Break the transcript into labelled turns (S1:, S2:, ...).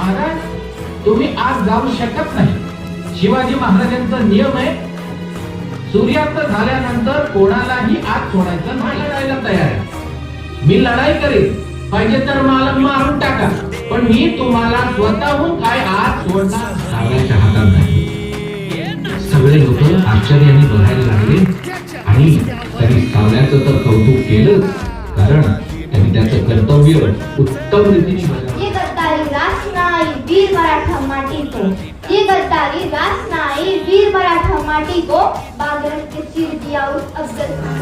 S1: महाराज तुम्ही आज जाऊ शकत नाही. शिवाजी महाराजांचा नियम आहे सूर्यास्त झाल्यानंतर कोणालाही आत सोडायचं नाही. लढायला तयार आहे. मी लढाई करेन, पाहिजे तर मला मारून टाका, पण मी तुम्हाला स्वतःहून काय आत सोडणार सावळ्याच्या हातात नाही. सगळे लोक आश्चर्याने बघायला लागले आणि त्यांनी सावळ्याचं तर कौतुक केलं, कारण त्यांनी त्याचं कर्तव्य उत्तम रीतीने बजावलं.
S2: ये गद्दारी रास नाई वीर मराठा माटी को, ये गद्दारी रास नाई वीर मराठा माटी को, बागरन के सिर दिया उस अफजल खान.